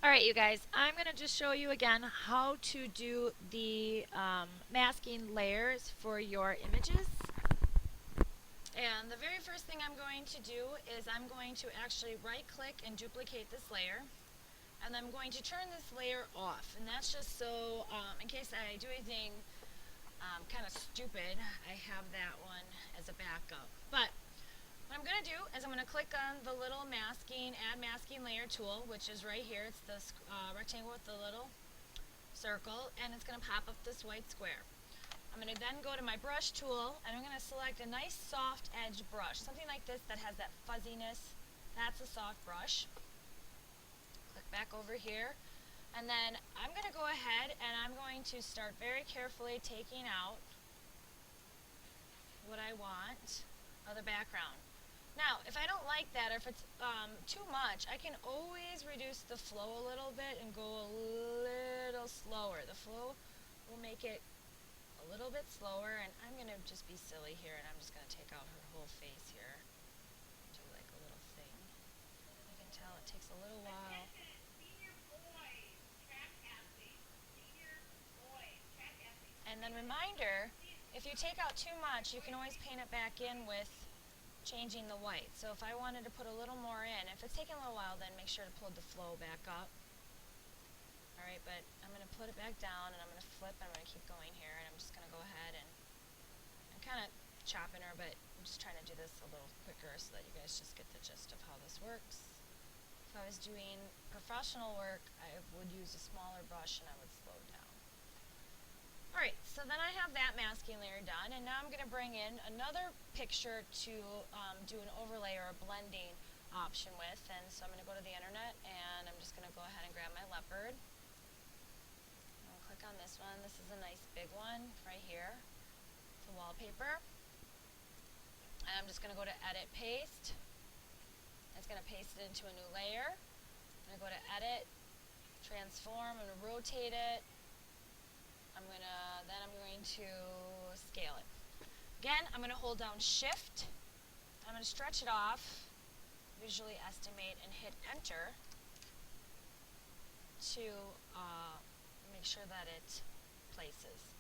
Alright, you guys, I'm going to just show you again how to do the masking layers for your images. And the very first thing I'm going to do is I'm going to actually right click and duplicate this layer. And I'm going to turn this layer off. And that's just so, in case I do anything kind of stupid, I have that one as a backup. But what I'm going to do is I'm going to click on the little add masking layer tool, which is right here. It's the rectangle with the little circle, and it's going to pop up this white square. I'm going to then go to my brush tool, and I'm going to select a nice soft edge brush, something like this that has that fuzziness. That's a soft brush. Click back over here, and then I'm going to go ahead and I'm going to start very carefully taking out what I want of the background. Now, if I don't like that, or if it's too much, I can always reduce the flow a little bit and go a little slower. The flow will make it a little bit slower, and I'm going to just be silly here, and I'm just going to take out her whole face here. Do like a little thing. You can tell it takes a little while. And then reminder, if you take out too much, you can always paint it back in with changing the white. So if I wanted to put a little more in, if it's taking a little while, then make sure to pull the flow back up. Alright, but I'm going to put it back down, and I'm going to flip, and I'm going to keep going here, and I'm just going to go ahead and I'm kind of chopping her, but I'm just trying to do this a little quicker so that you guys just get the gist of how this works. If I was doing professional work, I would use a smaller brush and I would slow down. Alright, so then I have that masking layer done, and now I'm going to bring in another picture to do an overlay or a blending option with. And so I'm going to go to the internet, and I'm just going to go ahead and grab my leopard. I'll click on this one. This is a nice big one right here. It's a wallpaper. And I'm just going to go to Edit, Paste. It's going to paste it into a new layer. I'm going to go to Edit, Transform, I'm going to rotate it. I'm going to scale it. Again, I'm going to hold down Shift. I'm going to stretch it off, visually estimate, and hit Enter to make sure that it places.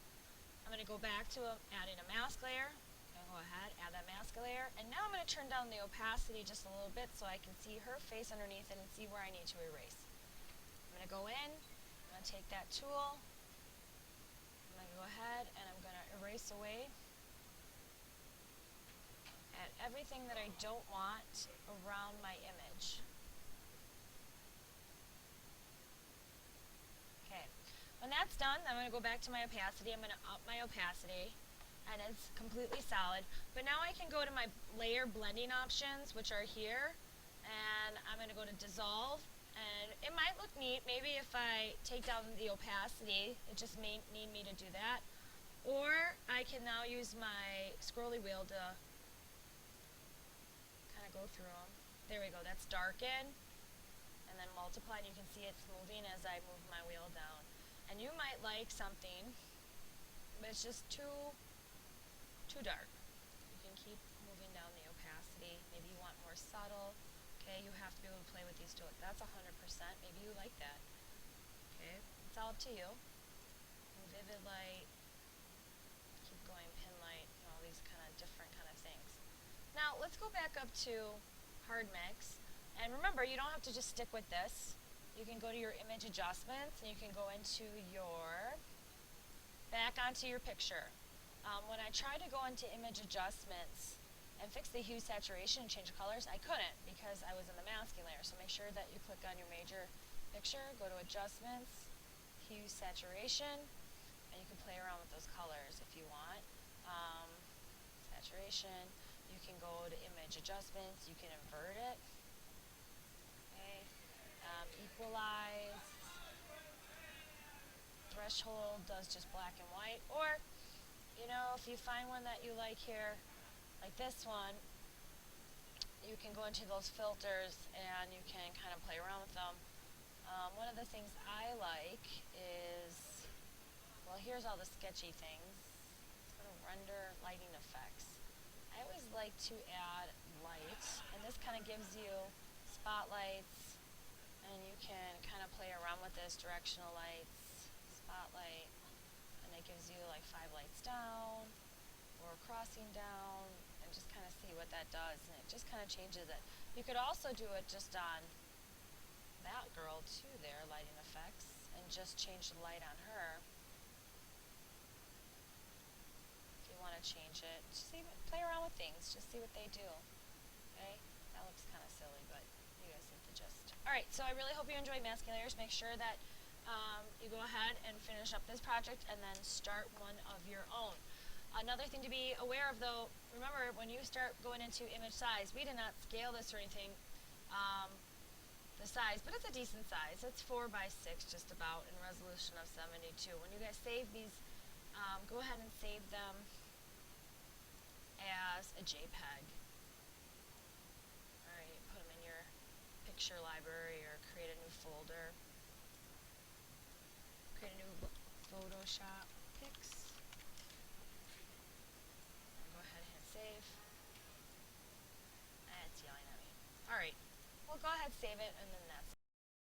I'm going to go back to adding a mask layer. I'm going to go ahead, add that mask layer, and now I'm going to turn down the opacity just a little bit so I can see her face underneath it and see where I need to erase. I'm going to go in, I'm going to take that tool, I'm going to go ahead and I'm going to erase away at everything that I don't want around my image. Okay, when that's done, I'm going to go back to my opacity. I'm going to up my opacity, and it's completely solid. But now I can go to my layer blending options, which are here, and I'm going to go to dissolve. And it might look neat, maybe if I take down the opacity, it just may need me to do that. Or I can now use my scrolly wheel to kind of go through them. There we go, that's darken, and then multiply, and you can see it's moving as I move my wheel down. And you might like something, but it's just too dark. You can keep moving down the opacity. Maybe you want more subtle. Okay, you have to be able to play with these tools. That's 100%. Maybe you like that. Okay, it's all up to you. Vivid light, keep going, pin light, and all these kind of different kind of things. Now, let's go back up to hard mix. And remember, you don't have to just stick with this. You can go to your image adjustments, and you can go into your, back onto your picture. When I tried to go into image adjustments and fix the hue, saturation, and change colors, I couldn't because I was in the masking layer. So make sure that you click on your major picture, go to adjustments, hue, saturation, and you can play around with those colors if you want. Saturation, you can go to image adjustments, you can invert it. Okay. Equalize, threshold does just black and white, or you know, if you find one that you like here, like this one, you can go into those filters and you can kind of play around with them. One of the things I like is, well, here's all the sketchy things. Let's go to render lighting effects. I always like to add light, and this kind of gives you spotlights, and you can kind of play around with this, directional lights, spotlight, and it gives you like 5 lights down or crossing down, and just kind of see what that does, and it just kind of changes it. You could also do it just on that girl too there, lighting effects, and just change the light on her. If you want to change it, just play around with things, just see what they do. Okay, that looks kind of silly, but you guys get the gist. Alright, so I really hope you enjoyed masking layers. Make sure that you go ahead and finish up this project and then start one of your own. Another thing to be aware of though, remember when you start going into image size, we did not scale this or anything, the size, but it's a decent size. It's 4 by 6 just about, in resolution of 72. When you guys save these, go ahead and save them as a JPEG. Alright, put them in your picture library or create a new folder. Create a new Photoshop pics. Go ahead and hit save. It's yelling at me. Alright, well go ahead, save it, and then that's